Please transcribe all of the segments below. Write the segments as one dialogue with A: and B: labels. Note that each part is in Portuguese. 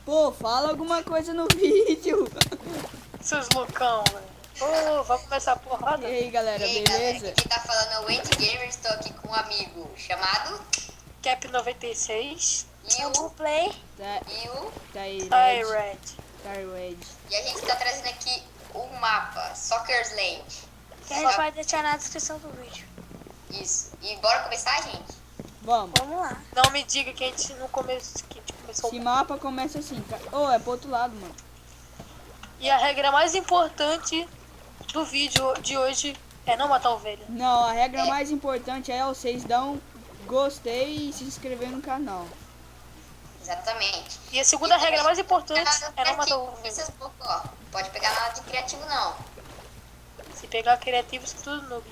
A: Pô, fala alguma coisa no vídeo.
B: Seus loucão, velho. Ô, vamos começar a porrada?
A: E aí, galera,
C: E aí, galera,
A: beleza?
C: aqui quem tá falando é o Wendy Gamer. Estou aqui com um amigo chamado
B: Cap96.
C: Yu.
D: Play.
C: Yu.
B: Tyrant.
A: Tyrant.
C: E a gente tá trazendo aqui o mapa Soccer's Land.
D: Que a gente vai deixar na descrição do vídeo.
C: Isso. E bora começar, gente?
A: Vamos.
D: Vamos lá.
B: Não me diga que a gente no começo que a gente começou.
A: Esse mapa começa assim, cara. Oh, é pro outro lado, mano.
B: E a regra mais importante do vídeo de hoje é não matar ovelha.
A: Não, a regra mais importante é vocês dar um gostei e se inscrever no canal.
C: Exatamente.
B: E a segunda regra mais importante
C: Nada
B: é não matar
C: criativo,
B: ovelha.
C: esses pouco, ó. Pode pegar nada de criativo, não.
B: Se pegar criativo, isso é tudo noob.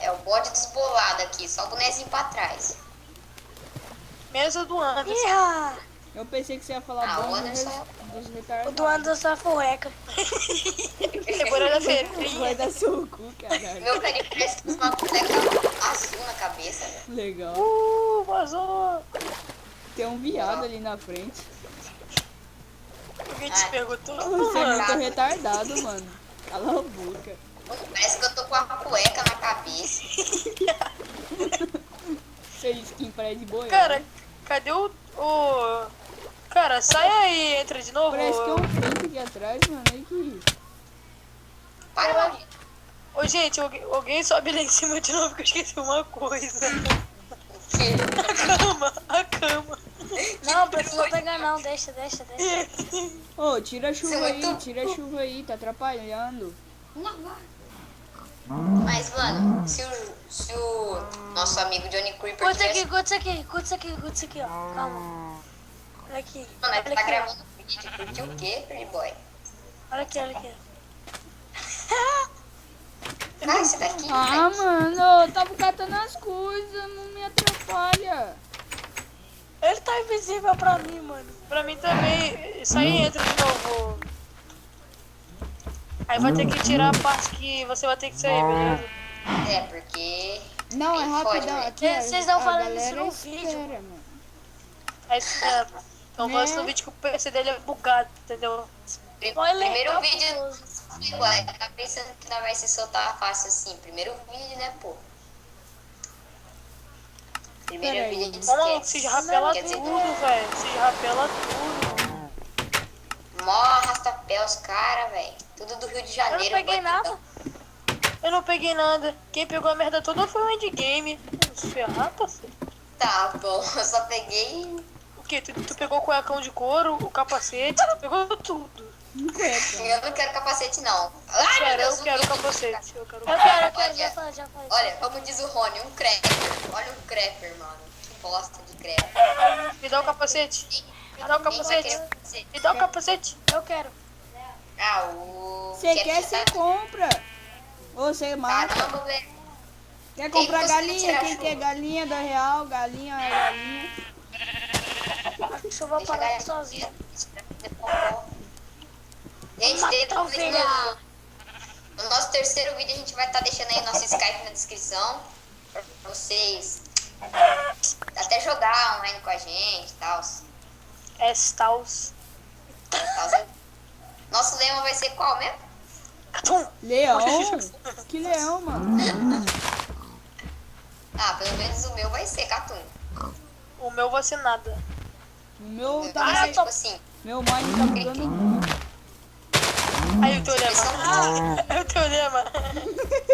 C: É o bode desbolado aqui, só o bonezinho pra trás.
B: Menos o do Anderson.
D: Iha!
A: Eu pensei que você ia falar
C: Ah,
A: bom
C: o Anderson.
A: dos
D: O
A: retardados.
D: do Anderson é furreca.
B: Cebola da
A: Vai
B: feirinha.
A: dar seu cu, caralho.
C: Meu carinho parece com uma boneca azul na cabeça, velho.
A: Legal.
B: Vazou.
A: Tem um viado ali na frente.
B: Alguém te perguntou?
A: Você é
B: Mano,
A: muito retardado, mano. Cala a boca.
C: Parece que eu tô com uma cueca na cabeça.
A: Seu skin parece boiar.
B: cara, cadê o... Cara, sai aí e entra de novo.
A: Parece que é um print aqui atrás, mano. Aí que...
C: Para, maldito.
B: Ô, gente, alguém sobe lá em cima de novo que eu esqueci uma coisa. A cama.
D: Não, precisa pegar não. Deixa.
A: Ô, tira a chuva
C: Você
A: aí,
C: matou?
A: tira a chuva aí. Tá atrapalhando.
C: Mas, mano, se o nosso amigo Johnny Creeper
D: Curta
C: tivesse...
D: aqui, ó. Calma. Olha aqui.
C: Mano, ele tá
D: Olha aqui,
C: gravando vídeo, curtiu o quê, Playboy?
D: olha aqui.
C: Vai, sai daqui,
A: Ah,
C: velho.
A: mano, eu tava catando as coisas. Não me atrapalha.
D: Ele tá invisível pra mim, mano.
B: Pra mim também. Isso aí entra de novo. Aí vai ter que tirar a parte que você vai ter que sair, beleza?
C: É, porque...
A: Não, é
C: Aí fode,
A: rapidão.
C: velho.
A: Aqui,
D: Vocês não
A: a
D: falando
A: galera
D: isso no
A: espera,
D: vídeo.
A: mano.
B: Aí espera. Então fala isso no vídeo que o PC dele é bugado, entendeu?
C: Primeiro
D: tá
C: vídeo...
D: gostoso.
C: Playboy, tá pensando que não vai se soltar fácil assim. Primeiro vídeo, né, pô? Primeiro
A: Peraí.
C: vídeo a gente
B: Ô, maluco,
C: esquece.
B: se rapela
C: Quer dizer,
B: tudo, velho. Se rapela tudo.
C: mó arrasta-pé os caras, velho. Tudo do Rio de
D: Eu não
C: Janeiro.
D: peguei
C: bandidão.
D: nada.
B: Eu não peguei nada. Quem pegou a merda toda foi o endgame. Se ferrar, parceiro.
C: Tá bom, eu só peguei...
B: O quê? Tu pegou o cuecão de couro, o capacete, tu pegou tudo.
A: Não conheço.
C: Eu não quero capacete, não. Ai, meu
B: Cara,
C: Deus,
B: eu
C: o
B: quero
C: vídeo.
B: capacete. Eu quero
D: Eu quero,
C: Olha.
D: já falei.
C: Olha, como diz o Rony, um creper. Olha um creper, mano. Que bosta de creper.
B: Me dá o capacete. Me dá o
C: Ninguém vai querer
B: capacete.
C: capacete.
B: Me dá o capacete.
D: Eu quero.
C: Ah, o...
A: Você quer,
C: já
A: você
C: tá-
A: compra. Ou você mata.
C: Caramba, velho.
A: Quer
C: Quem
A: comprar
C: conseguiu
A: galinha?
C: tirar
A: Quem
C: chuva?
A: quer galinha da real? Galinha é galinha.
D: A chuva
C: Deixa a
D: parar
C: galera
D: sozinha.
C: Gente,
D: Matar
C: dentro
D: ovelha.
C: no nosso terceiro vídeo a gente vai estar deixando aí nosso Skype na descrição pra vocês até jogar online com a gente e tal.
B: Staus.
C: Nosso lema vai ser qual mesmo?
B: Atum.
A: Leão? Que leão, mano?
C: Ah, pelo menos o meu vai ser Catum.
B: O meu vai ser nada.
A: O meu
C: Vai
A: tá.
C: ser tipo assim.
A: Meu mine tá bugando muito.
B: Aí o teu lema. É o teu lema.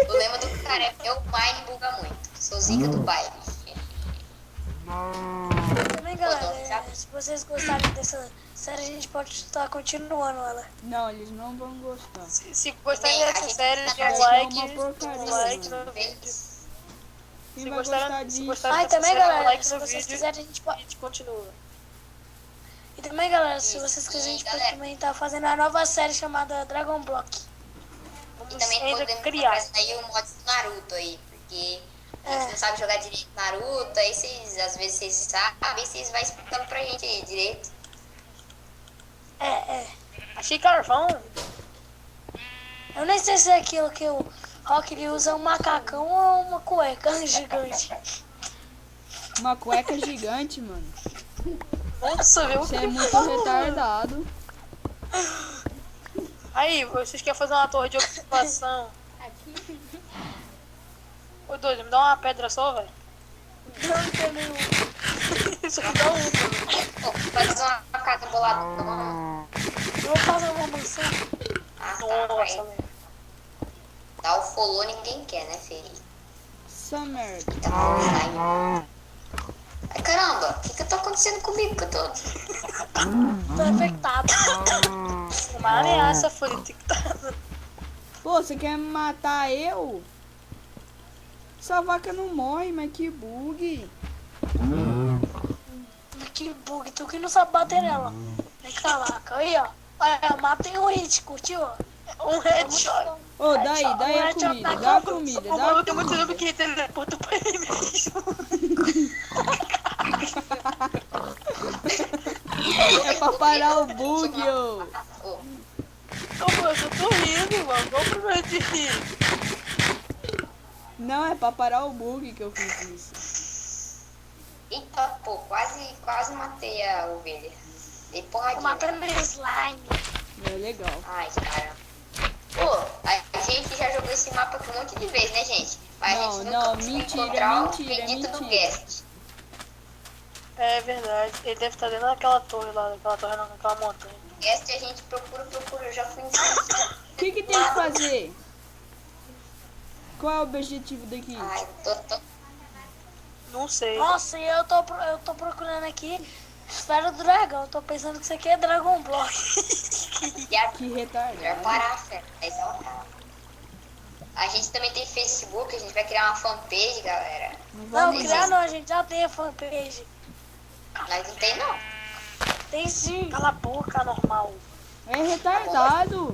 C: O lema do cara é meu mine buga muito. Sou zica do baile.
D: Também, galera, se vocês gostarem dessa série, a gente pode estar continuando ela.
A: Não, eles não vão gostar.
B: Se gostarem
C: Bem, a
B: dessa
C: gente
B: série,
C: tá
B: dê um
C: fazendo
B: like.
A: uma porcaria,
B: Um like
A: mano.
B: no vídeo.
A: Quem
B: Se
A: vai gostar
B: gostaram, se
A: disso?
B: gostaram
D: Ah, e
B: dessa
D: também,
B: série, dá um
D: galera,
B: like
D: se
B: no
D: vocês
B: vídeo
D: quiserem, a gente
B: e a
D: pode...
B: gente continua.
D: E também, galera, se
C: Isso.
D: vocês quiserem, a gente
C: E,
D: pode
C: galera?
D: também estar fazendo a nova série chamada Dragon Block.
C: E
B: Vamos
C: também
B: ainda
C: podemos
B: criar.
C: trazer aí o mod do Naruto aí. Porque a gente
D: É.
C: não sabe jogar direito Naruto. Aí vocês, às vezes vocês sabem, vocês vão explicando pra gente aí direito.
B: Achei carvão.
D: Eu nem sei se é aquilo que o Rock ele usa um macacão ou uma cueca gigante.
A: Uma cueca gigante, mano.
B: Nossa, viu?
A: Você é muito retardado.
B: Aí, vocês querem fazer uma torre de observação? Ô, doido, me dá uma pedra só, velho.
D: Não tem nenhum.
B: Isso aqui dá um.
C: Pô, faz uma casa bolada. Não.
D: Eu vou fazer uma mansão.
C: Ah, tá.
B: Nossa,
C: Aí,
B: velho.
C: dá o follow, ninguém quer, né, Feri?
A: Summer.
C: Tá online. Ai, caramba, o que tá acontecendo comigo? Que eu tô...
D: Tô infectado.
B: Uma ameaça foi detectada.
A: Pô, você quer matar eu? Essa vaca não morre, mas que bug.
D: Que bug, tu que não sabe bater nela. Vem cá, vaca. Aí, ó. Olha, matei um hit, curtiu?
B: Um headshot.
A: Ô, daí a comida, dá a comida,
B: O
A: dá a
B: maluco é muito
A: comida.
B: louco que teleporta pra ele mesmo.
A: É pra parar o bug, ô.
C: Ô,
B: Não, pô, eu só tô rindo, mano. Qual o problema de rir?
A: Não, é pra parar o bug que eu fiz isso.
C: eita, pô, quase matei a ovelha. Dei
D: Tô
C: porradinha.
D: matando meu slime.
A: É legal.
C: Ai, caramba. Pô, a gente já jogou esse mapa aqui um monte de vezes, né, gente? Mas a gente nunca
A: Não,
C: conseguiu
A: mentira,
C: encontrar
A: mentira,
C: o bendito do
A: mentira.
C: guest.
B: É verdade. Ele deve estar dentro daquela torre lá, naquela torre não, naquela montanha.
C: Guest a gente procura, eu já fui em cima.
A: O que tem que fazer? Qual é o objetivo daqui?
C: Ai, tô...
B: Não sei.
D: Nossa, e eu tô procurando aqui Esfera do Dragão. Tô pensando que isso aqui é Dragon Block.
C: E a...
A: Que
C: Melhor
A: retardado.
C: parar, Fé. A gente também tem Facebook, a gente vai criar uma fanpage, galera.
A: Não
D: Não,
A: vamos
D: criar não, a gente já tem a fanpage.
C: Nós não tem, não.
D: Tem sim.
B: Cala a boca, normal.
A: É retardado.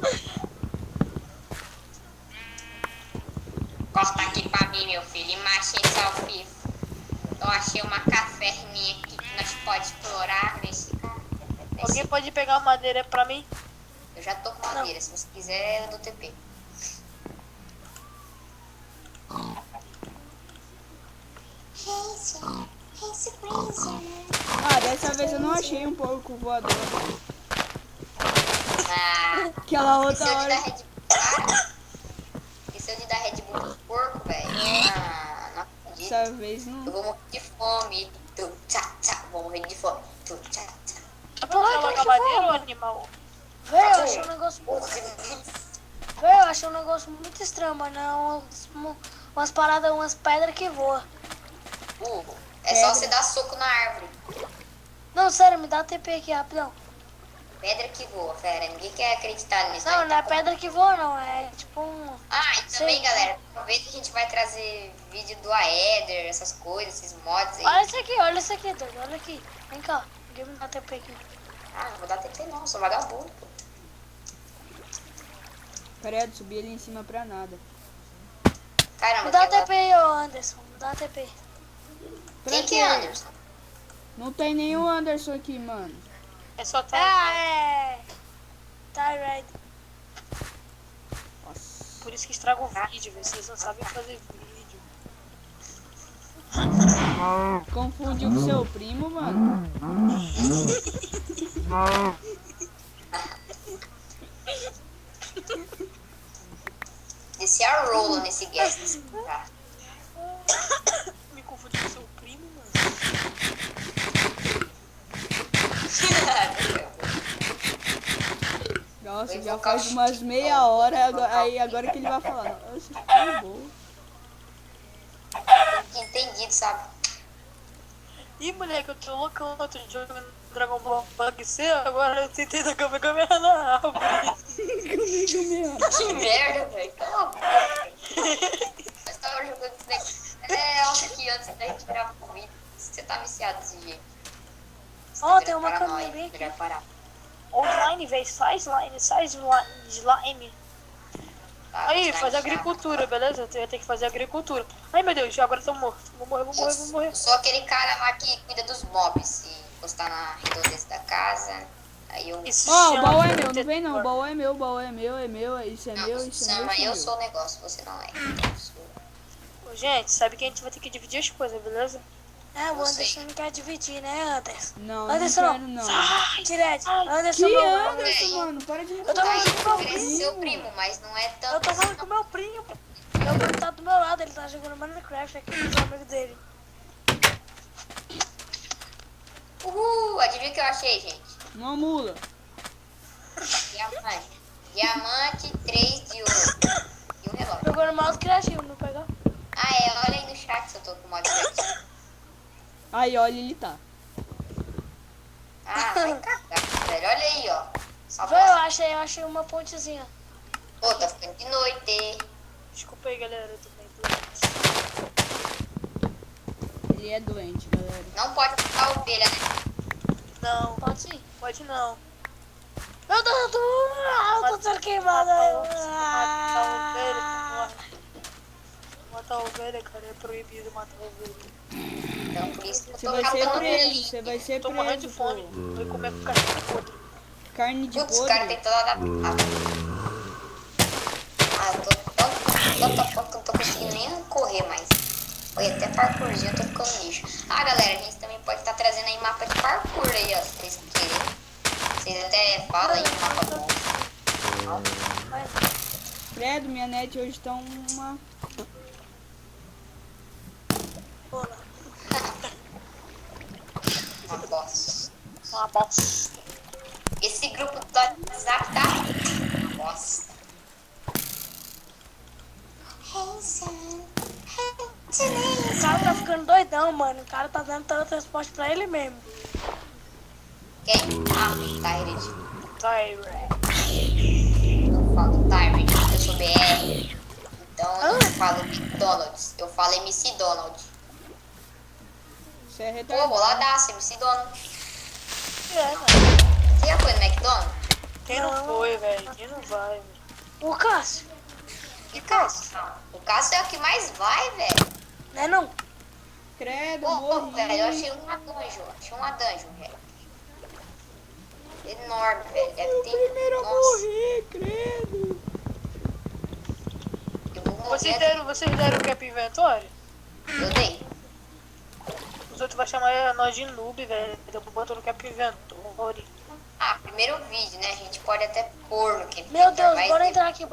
C: Corta aqui pra mim, meu filho. Imagem selfie. Eu achei uma caverninha aqui que nós pode explorar
B: Alguém pode pegar uma madeira pra mim?
C: Eu já tô com madeira. Se você quiser, eu dou TP.
A: Ah, dessa vez eu não achei um porco voador.
C: Ah,
A: Aquela
C: esqueceu
A: outra
C: de dar
A: hora.
C: Red Bull, cara. Esqueceu de dar Red Bull pro porco, velho. Ah, não acredito.
A: Dessa vez
C: Eu
A: não.
C: vou morrer de fome. Tu, tchá, tchá. Vou morrer de fome. Tu, tchá, tchá.
B: Dá pra colocar madeira ou animal?
D: Véi, eu achei um negócio. Véi, eu achei um negócio muito estranho, mas não. Umas paradas, umas pedras que voam.
C: Burro. É só você dar soco na árvore.
D: Não, sério, me dá TP aqui rapidão.
C: Pedra que voa, fera. Ninguém quer acreditar nisso.
D: Não,
C: aí,
D: não é
C: tá?
D: pedra que voa, não. É tipo um.
C: Ah, e também,
D: Sim.
C: galera, talvez a gente vai trazer vídeo do Aether, essas coisas, esses mods aí.
D: Olha isso aqui, doido. Olha aqui. Vem cá. Ninguém me dá TP aqui.
C: Ah, não vou dar TP não, sou vagabundo. Pô.
A: Credo, subi ali em cima pra nada.
C: Caramba,
D: Me dá
C: aquela-
D: TP aí, ô Anderson. Me dá TP.
A: Pra
C: Quem que
A: quê?
C: é, Anderson?
A: Não tem nenhum Anderson aqui, mano.
B: É só tá.
D: Ah, é. Tyrade.
A: Nossa.
B: Por isso que estraga o vídeo, velho. Vocês não sabem fazer vídeo.
A: Confundiu com seu primo, mano.
C: Desci a rola nesse guest. Tá.
B: Me confundi com seu primo, mano.
A: Nossa,
C: Vou
A: já
C: invocar
A: faz
C: o
A: umas
C: Chico.
A: meia hora, aí agora que ele vai falar. Nossa, que bom.
C: Entendido, sabe?
B: Ih, moleque, eu tô loucão. Eu tô jogando Dragon Ball Bug C, agora eu tentei dar câmera na árvore.
A: Comigo mesmo.
C: Que merda, velho. Cala a boca. Nós tava jogando esse negócio. É, ontem aqui antes da gente virar comida. Você tá viciado desse jeito. Você
D: Ó,
C: tá
D: tem uma
C: virando
D: caminha
C: paranoia,
D: bem aqui.
C: melhor parar.
B: Ou slime, velho. Sai slime.
C: Tá,
B: Aí,
C: tá
B: faz
C: inchado.
B: agricultura, beleza? Eu tenho que fazer agricultura. Ai, meu Deus, agora eu tô morto. Vou morrer.
C: Eu sou aquele cara lá que cuida dos mobs. Se encostar na redondeza da casa, aí eu...
B: Isso
A: Ó, o
B: chama
A: baú é meu, não
B: protetor.
A: vem não. O baú é meu, o baú é meu, isso é
C: Não,
A: meu,
C: você
A: isso é meu.
C: chama,
A: isso é
C: eu
A: meu.
C: sou o negócio, você não é. Eu sou-
B: Ô, gente, sabe que a gente vai ter que dividir as coisas, beleza?
D: É, o
C: Não sei.
D: Anderson não quer dividir, né, Anderson?
A: Não,
D: Anderson,
A: não quero não.
D: sai, Tirete. Anderson,
A: Que
D: não.
A: Anderson, mano? Para de me
D: Eu tô
A: falar.
D: falando com meu
C: Parece
D: primo.
C: seu primo, mas não é
D: Eu
C: tanto
D: tô falando
C: assim,
D: com meu primo. Meu primo tá do meu lado, ele tá jogando Minecraft aqui com os amigos dele.
C: Uhul, adivinha o que eu achei, gente?
A: Uma mula.
C: Diamante. Diamante, 3 de ouro. E um relógio.
D: Jogou no mouse criativo, não pegou?
C: Ah, é, olha aí no chat se eu tô com modo criativo.
A: Aí, olha, ele tá.
C: Ah, vai cagar, velho. Olha aí, ó. Só
D: Foi, eu
C: bosta.
D: achei uma pontezinha.
C: Pô, tá ficando de noite.
B: Desculpa aí, galera. Eu tô bem doente.
A: Ele é doente, galera.
C: Não pode ficar ovelha, né?
B: Não,
D: Pode sim.
B: pode não.
D: Eu tô sendo queimada.
B: Matar ovelha, cara. É proibido matar ovelha.
C: Então, por isso que eu
A: Você
C: tô
A: vai ser
C: catando
A: preso,
C: ovelhinha.
A: você vai ser
B: Tô morrendo de
A: preso,
B: fome.
A: pô.
B: Vou comer com cachorro podre.
A: Carne de
C: Putz, o cara
A: podre.
C: tem toda a... Ah, eu tô tanta fome que eu não tô conseguindo nem correr mais. Olha, até parkourzinho eu tô ficando lixo. Ah, galera, a gente também pode estar trazendo aí mapa de parkour aí, ó, se vocês querem. Vocês até falam aí um mapa bom.
A: Credo, minha net hoje tá uma...
C: Uma bosta.
B: Uma bosta.
C: Esse grupo do WhatsApp tá uma bosta.
D: O cara tá ficando doidão, mano. O cara tá dando teletransporte pra ele mesmo.
C: Quem? Ah, Tyrant.
B: Tyrant.
C: Eu falo Tyrant, eu sou BR. Então eu não falo McDonald's, eu falo MC Donald.
A: Você é
C: Pô,
A: retardado.
C: boladaço, MC Donald.
B: É, mano.
C: Você já foi no McDonald's?
B: Quem não foi, velho? Quem não vai, velho?
D: O Cássio,
C: E Cássio? O Cássio é o que mais vai, velho.
D: né não?
A: Credo,
C: Pô,
A: morri.
C: velho, eu achei uma dungeon, velho. Enorme, velho. Deve ter.
A: Primeiro eu
C: Nossa,
A: morri, credo.
C: eu vou morrer.
B: Vocês deram o Cap Inventório?
C: Eu dei.
B: Os outros vão chamar nós de noob, velho. Eu boto no Cap Inventório.
C: Ah, primeiro vídeo, né? A gente pode até pôr no que
D: Meu Deus,
C: mas
D: bora entrar aqui,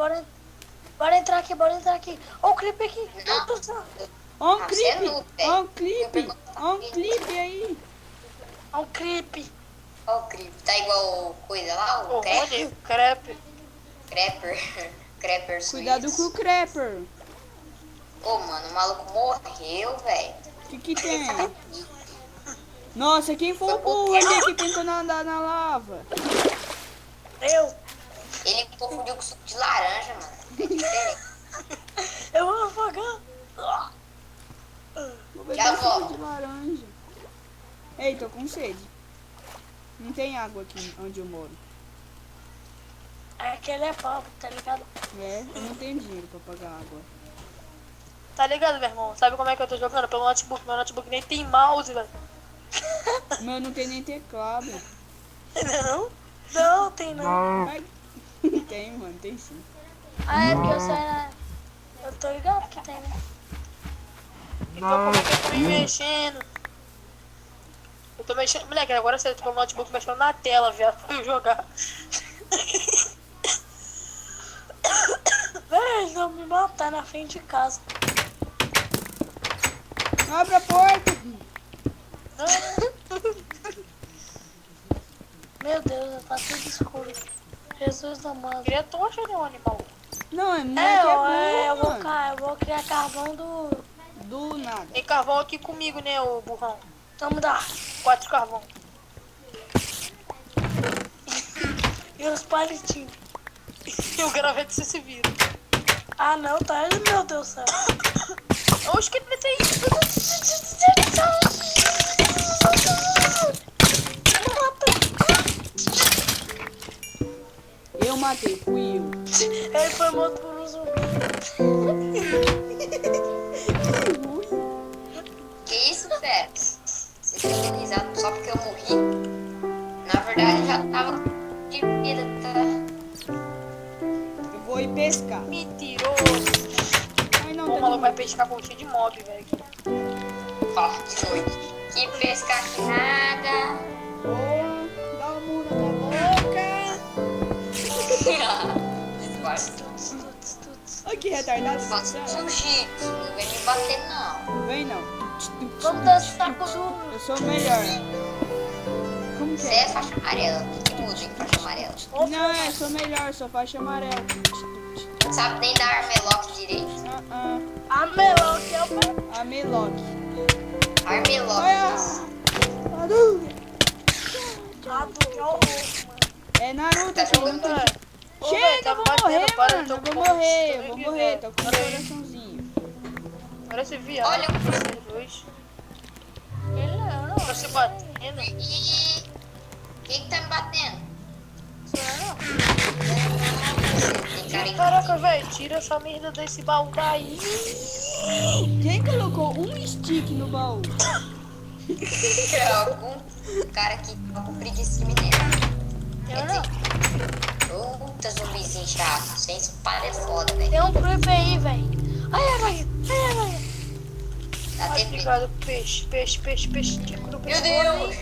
D: bora entrar aqui. Ó o clipe aqui.
C: Não.
A: Ó um
C: Ah, você é
A: clipe,
C: noob, velho.
A: ó um clipe, ó um clipe aí.
D: Ó um clipe.
C: Ó o clipe. Tá igual o coisa lá, o
B: Ô, olha, crepe.
C: Crapper. Crapper
A: Cuidado com o Crapper.
C: Pô, mano, o maluco morreu, velho.
A: O que tem? Nossa, quem foi o burro ali que tentou nadar na lava?
D: Eu.
C: Ele confundiu com suco de laranja, mano. É diferente.
D: Eu vou afogar.
A: Vou beber
C: Já
A: suco
C: volto.
A: de laranja. Ei, tô com sede. Não tem água aqui onde eu moro.
D: Aquele é pobre, tá ligado?
A: É, eu não tenho dinheiro pra pagar água.
B: Tá ligado, meu irmão? Sabe como é que eu tô jogando? Pelo notebook. Meu notebook nem tem mouse, velho.
A: O meu não tem nem teclado.
B: Não?
D: Não, tem não.
A: Ai, tem, mano, tem sim.
D: Ah, é porque eu saí na... Eu tô ligado que tem, né?
B: Então como é que eu tô me mexendo? Eu tô mexendo... Moleque, agora você tá no notebook mexendo na tela, viado, pra eu jogar.
D: Véi, eles vão me matar na frente de casa.
A: Abre a porta.
D: Meu Deus, tá tudo escuro. Jesus amado.
B: Queria tocha, né, o animal?
A: Não, é moleque,
D: É,
A: é
D: eu
A: burro,
D: vou,
A: mano.
D: eu vou criar carvão do...
A: Do nada.
B: Tem carvão aqui comigo, né, o burrão?
D: Então me dá.
B: 4 carvão.
D: E os palitinhos.
B: E o gravete você se vira.
D: Ah, não, tá? Meu Deus do céu.
B: Oxe, que treta é isso?
A: Eu matei, fui eu.
D: Ele foi morto por um zumbi.
C: Que isso, fera? Vocês estão dando risada só porque eu morri? Na verdade, eu já tava de vida, tá?
A: Eu vou ir pescar.
B: Mentiroso.
A: Ai, não,
B: O
A: tá
B: maluco vai
A: de...
B: pescar com cheio de mob, velho.
C: fala de noite. Que pescar que nada.
A: Ô, dá um murro na tua boca. Olha que retardado.
C: Faça jiu-jitsu, não vem me bater não.
A: Vem não.
D: Vamos dançar com o
A: Eu sou o melhor. Como que
C: Você
A: é?
C: é faixa amarela. O que muda em faixa amarela?
A: Não, eu sou melhor, sou faixa amarela.
C: Não sabe nem dar armelock direito.
D: A melão que é o
A: A Melock.
C: Armelock.
D: Naruto, que é o louco, mano.
A: É Naruto,
C: Tá
A: filho.
C: jogando
A: Não tem-
B: Ô,
A: Chega,
B: velho, tá
A: eu vou
B: batendo,
A: morrer,
B: para,
A: mano.
B: tô
A: Eu vou
B: com-
A: morrer,
B: tô
A: eu vou
B: vivo,
A: morrer.
B: velho.
A: Tô com um
B: Pera aí.
A: coraçãozinho.
B: Parece viado.
C: Olha o-
B: vocês dois.
D: Ele não,
B: Tá se batendo.
C: Quem que tá me batendo? Tem cara
B: Caraca, velho, tira essa merda desse baú daí.
A: Quem colocou um stick no baú?
C: algum cara que tá com preguiça de mineiro.
D: Eu não.
C: Puta zumbizinho chato. Sem espada é foda, velho.
D: Tem um creep aí, velho. Ai, aranha. Ai, aranha.
C: Dá tempo.
B: Obrigado, peixe. Que cru,
C: Meu
B: peixe.
C: Deus!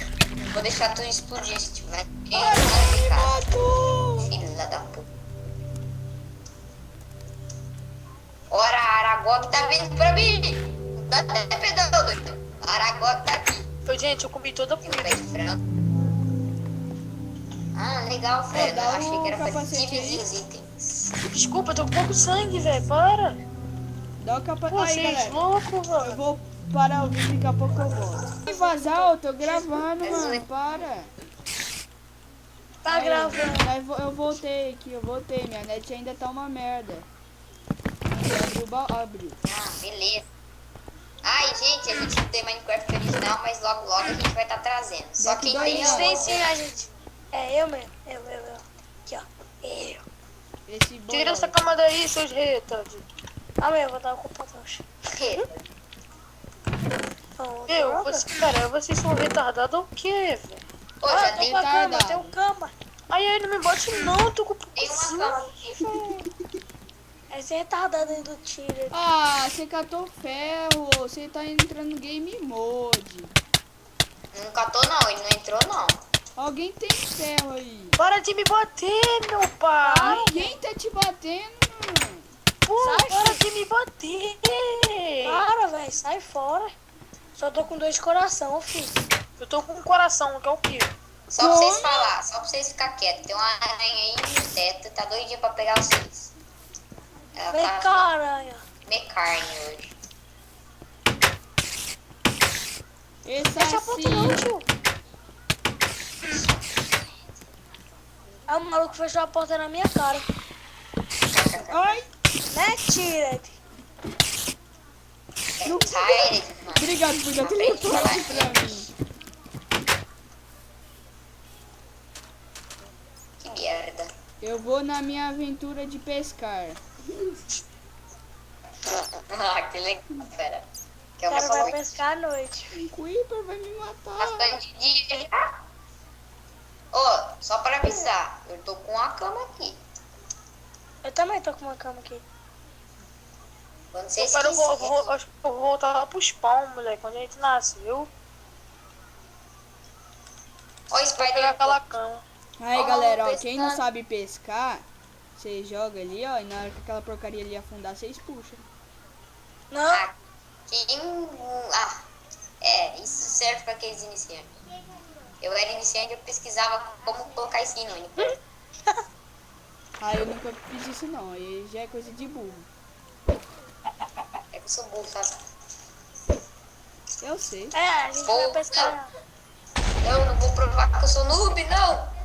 C: Vou deixar tudo explodir se tiver.
A: Matou!
C: Filha da puta. Ora, Aragog tá vindo pra mim! Dá até pedal, doido. Aragog tá aqui.
B: Ô, gente, eu comi toda a
C: Tem um
B: comida.
C: pé de frango. Ah, legal, Fred.
A: dá
C: Eu achei que era
A: o
C: pra
A: capacete
C: dividir
A: aí.
C: os itens.
B: Desculpa, eu tô com pouco sangue, velho. Para.
A: Dá o capa...
B: Pô,
A: Aí,
B: vocês
A: galera.
B: loucos,
A: Eu
B: velho.
A: vou parar o vídeo, daqui a pouco eu volto. Se vazar, eu tô gravando, mano. Para.
D: Tá
A: Aí,
D: gravando.
A: Eu voltei aqui, eu voltei. Minha net ainda tá uma merda. Abriu o baú. Abriu.
C: Ah, beleza. Ai, gente, a gente não tem Minecraft original, mas logo a gente vai estar trazendo. Só
A: Daqui
C: quem
A: 2
C: tem
A: anos.
D: Isso tem
C: o...
D: sim, a gente. É eu mesmo. Eu. Aqui, ó. Eu.
A: Esse
B: Tira essa
A: bolão.
B: cama daí, seus retardos.
D: Ah, meu, eu vou dar o computador.
B: Cara, vocês são retardados ou o quê, velho?
C: Ô,
D: Ah,
C: já
D: tem
C: tem,
D: uma cama,
A: retardado.
D: tem um cama.
B: Aí ele não me bate não, tô com
C: tem uma cama aqui, velho.
D: Esse é retardado aí do tiro.
A: Ah, você catou ferro. Você tá entrando no game mode.
C: Não catou não, ele não entrou não.
A: Alguém tem ferro aí.
B: Para de me bater, meu pai!
A: Ninguém tá te batendo, mano.
B: Pô,
D: Sai,
B: para
D: filho.
B: de me bater!
D: Para, velho, sai fora. Só tô com dor de coração, filho.
B: Eu tô com um coração, que é o quê?
C: Só pra vocês falar, só pra vocês ficar quietos. Tem uma aranha aí no teto, tá doidinha pra pegar vocês. Ela
D: Vem
C: tá
D: cá, aranha.
C: comer carne hoje.
A: Esse
D: Fecha a porta não,
A: assim.
D: tio. Aí o maluco fechou a porta na minha cara.
A: Ai,
D: Né, tira?
C: É tired, mano.
A: obrigado por dar teleporte pra mim.
C: Que merda.
A: Eu vou na minha aventura de pescar.
C: Ah, que legal, pera. Que é
D: O
C: uma
D: cara vai
C: coisa
D: pescar à noite.
A: Um Creeper vai me matar.
C: bastante dia. Ô, só pra avisar, eu tô com uma cama aqui.
D: Eu também tô com uma cama aqui.
C: Quando vocês
B: Cara,
C: quiserem.
B: acho que eu vou voltar lá pro spawn, moleque, quando a gente nasceu.
C: Ó,
B: Vou pegar
C: Spider.
B: aquela cama.
A: Aí,
C: Ó,
A: galera, ó, quem não
C: pescar.
A: sabe pescar, você joga ali, ó, e na hora que aquela porcaria ali afundar, vocês puxam.
D: Não,
C: Ah, isso serve pra aqueles iniciantes. Eu era iniciante, eu pesquisava como colocar isso em único.
A: Aí eu nunca fiz isso não, aí já é coisa de burro.
C: É que eu sou burro, sabe?
A: Eu sei.
D: é, a gente vai pescar.
C: Não vou provar que eu sou noob, não.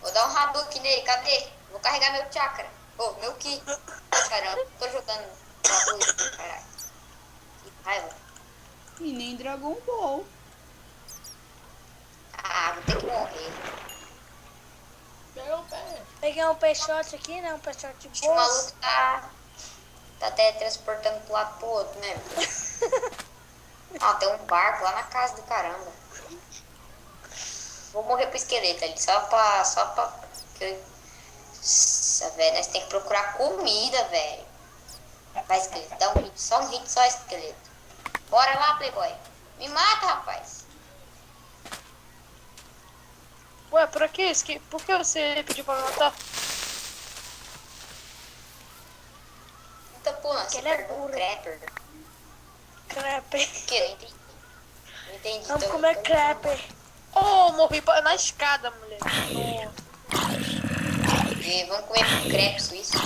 C: Vou dar um Hadouken nele, cadê? Vou carregar meu chakra. Ô, meu ki. Caramba, tô jogando Hadouken, caralho. Que raiva.
A: E nem Dragon Ball.
C: Ah, vou ter que morrer.
D: Peguei um peixote aqui, né? Um peixote de
C: Acho que o
D: boa.
C: maluco tá teletransportando pro lado pro outro mesmo. Ah, tem um barco lá na casa do caramba. Vou morrer pro esqueleto ali, só pra... Nossa, velho, nós tem que procurar comida, velho. Vai, esqueleto, dá um hit, só esqueleto. Bora lá, Playboy. Me mata, rapaz.
B: Ué, por aqui? Por que você pediu pra me matar?
C: Eita porra, você
D: Ele é
C: perdeu o
D: burro.
C: Crapper.
D: Crepe.
C: O que? Não entendi. Não entendi.
D: Vamos
C: Então-
D: comer crepe.
B: Oh, morri na escada, mulher.
C: E vamos comer crepe suíço.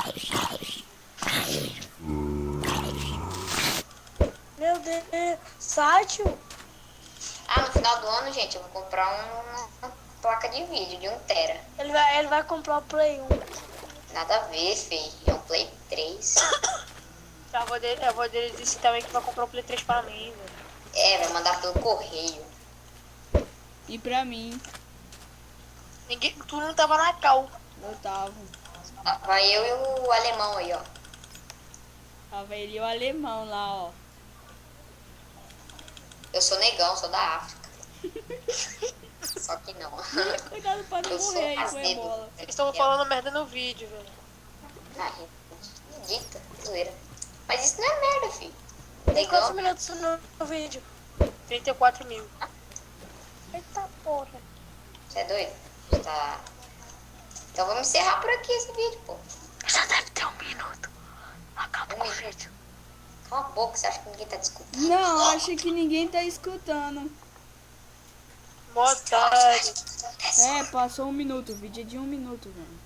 D: Meu Deus. Sátio.
C: Ah, no final do ano, gente, eu vou comprar uma placa de vídeo de 1 tera.
D: Ele vai comprar o Play 1.
C: Nada a ver, fei. É um Play 3.
B: A avó dele disse também que vai comprar o Play 3 para mim, velho.
C: É, vai mandar pelo correio.
A: E pra mim,
B: Tu não tava na cal.
A: eu tava.
C: Vai eu e o alemão aí, ó.
A: Tava ele e o alemão lá, ó.
C: Eu sou negão, sou da África. Só que não.
A: Cuidado pra não
C: Eu sou
A: morrer aí com a
C: azedo.
A: ebola.
B: Eles estão falando merda no vídeo, velho.
C: Ah, ridícula, zoeira. Mas isso não é merda, filho.
D: Tem quantos
C: Negão,
D: minutos no vídeo?
B: 34 mil.
D: Eita porra.
C: você é doido? Você tá... Então vamos encerrar por aqui esse vídeo, pô.
D: Já deve ter 1 minuto. Acabou
C: Um minuto. Cala a boca, você acha que ninguém tá discutindo?
A: Não, acho que ninguém tá escutando.
B: Boa tarde.
A: É, passou 1 minuto. O vídeo é de 1 minuto, velho.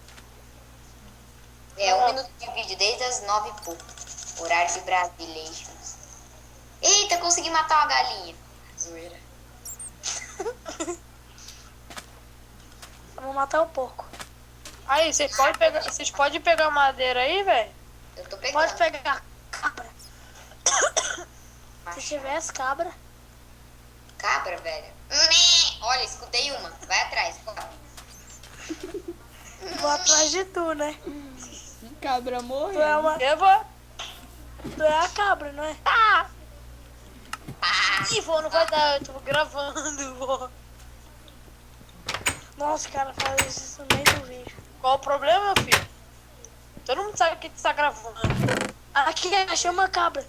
C: É 1 minuto de vídeo, desde as 9 e pouco. Horário de Brasília. Eita, consegui matar uma galinha. Zoeira.
D: Eu vou matar o porco.
B: Aí, vocês podem pegar madeira aí, velho?
C: Eu tô pegando.
D: Pode pegar cabra. Se tivesse cabra.
C: Cabra, velho. Olha, escutei uma. Vai atrás, bora.
D: Vou atrás de tu, né?
A: Cabra
D: Tu é,
A: morreu.
D: uma,
B: Eu vou.
D: tu é a cabra, não é?
C: Ah,
B: Ih, vô, não vai dar, eu tô gravando, vô.
D: Nossa, cara, faz isso no meio do vídeo.
B: Qual o problema, meu filho? Todo mundo sabe que tu tá gravando.
D: Aqui, achei uma cabra.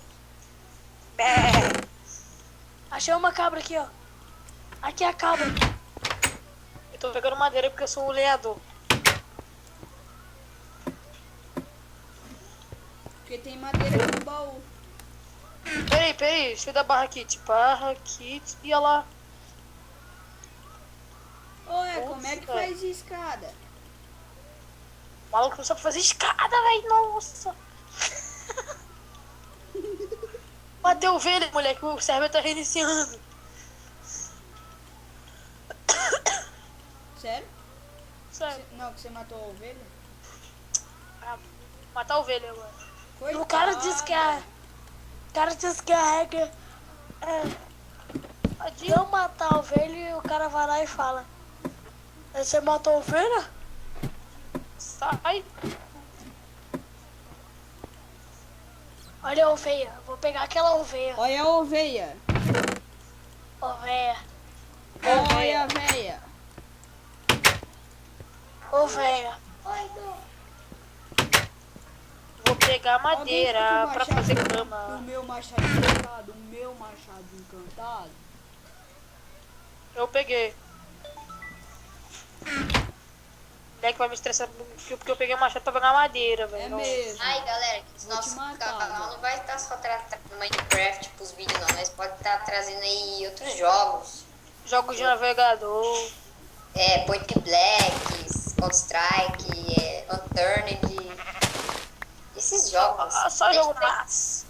B: Bé.
D: Achei uma cabra aqui, ó. Aqui é a cabra.
B: Eu tô pegando madeira porque eu sou um lenhador.
A: Porque tem madeira aqui no baú.
B: Peraí, deixa eu dar barra kit. Barra kit. E olha lá.
A: Ué, como é que
B: Nossa.
A: faz escada?
B: O maluco não sabe fazer escada, velho. Nossa. Bateu ovelha, moleque. O server tá reiniciando.
A: Sério?
B: Sério.
A: Não, que você matou a ovelha?
B: Ah, matar a ovelha agora.
A: Coitado.
D: O cara diz que a... O cara diz que a regra é
B: Tadinho.
D: não matar a ovelha e o cara vai lá e fala. Você matou a ovelha?
B: Sai.
D: Olha a ovelha. Vou pegar aquela ovelha.
A: Olha a ovelha.
D: Ovelha.
A: Olha a véia.
D: Ovelha.
B: Vou pegar
A: Alguém
B: madeira
A: tem um
B: pra
A: machado?
B: fazer
A: O
B: cama.
A: meu machado encantado. O meu machado encantado.
B: Eu peguei. Moleque vai me estressar porque eu peguei o machado pra pegar madeira, velho.
A: É
B: Nossa.
A: mesmo.
C: Ai, galera,
A: Vou
C: nosso
A: te matar,
C: canal não vai estar só tratando Minecraft pros vídeos, não. Nós pode estar trazendo aí outros jogos.
B: Jogos de navegador.
C: Point Black, Counter-Strike, Unturned. Esses jogos.
B: Só jogo massa.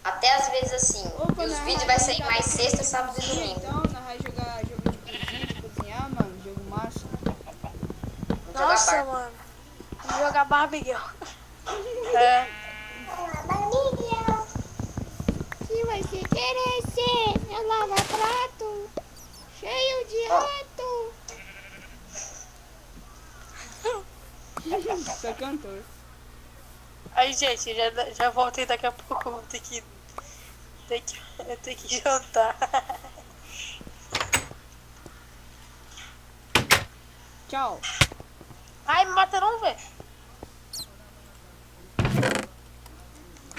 C: Até às vezes assim.
A: Opa,
C: E os
A: na
C: vídeos
A: rádio
C: vai sair
A: tá
C: mais
A: bom.
C: sexta, sábado e domingo.
A: Então, nós vai jogar jogo de cozinha, de cozinhar, mano. Jogo massa.
C: Vamos jogar
D: Nossa,
C: bar.
D: mano. Vou jogar Barbie.
B: É.
A: Se você querer ser meu lava-prato, cheio de rato. Sou cantor.
B: Aí, gente, já voltei daqui a pouco. Eu tenho que jantar.
A: Tchau.
B: Ai, me mata não, velho.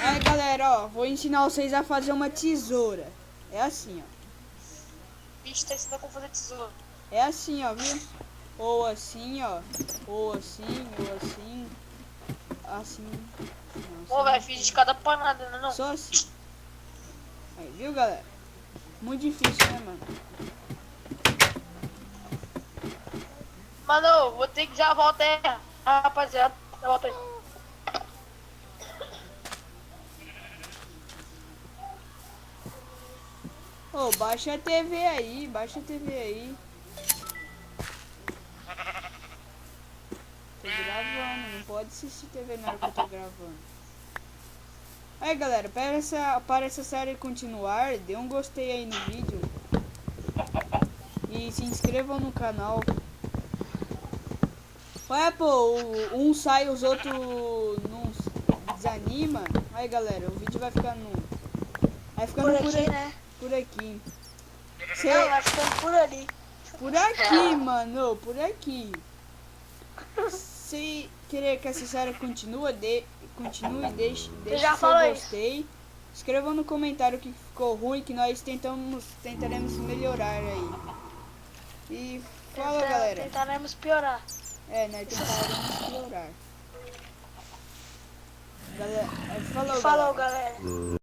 A: Aí, galera, ó, vou ensinar vocês a fazer uma tesoura. É assim, ó.
B: Bicho, tá ensinando como fazer tesoura.
A: É assim, ó, viu? Ou assim, ó. Ou assim, ou assim. Assim. Não,
B: Pô,
A: assim.
B: velho, fiz de cada panada, né, não?
A: Só assim. Aí, viu, galera? Muito difícil, né, mano?
B: Mano, eu vou ter que já voltar aí, rapaziada. Já volto aí.
A: Ô, baixa a TV aí, baixa a TV aí. Tô gravando, não pode assistir TV na hora que eu tô gravando. Aí, galera, para essa série continuar, dê um gostei aí no vídeo. E se inscrevam no canal. Ué, pô, um sai, os outros não desanima. Aí, galera, o vídeo vai ficando
D: Por aqui, né?
A: por aqui.
D: Não, vai ficando por ali.
A: Por aqui, mano, por aqui. Se querer que essa série continue, deixe
D: já
A: seu
D: falou isso.
A: gostei. Escreva no comentário que ficou ruim, que nós tentaremos melhorar aí. E fala, galera.
D: Tentaremos piorar.
A: É, nós tentaremos melhorar. Galera, falou,
D: Falou,
A: galera.
D: galera.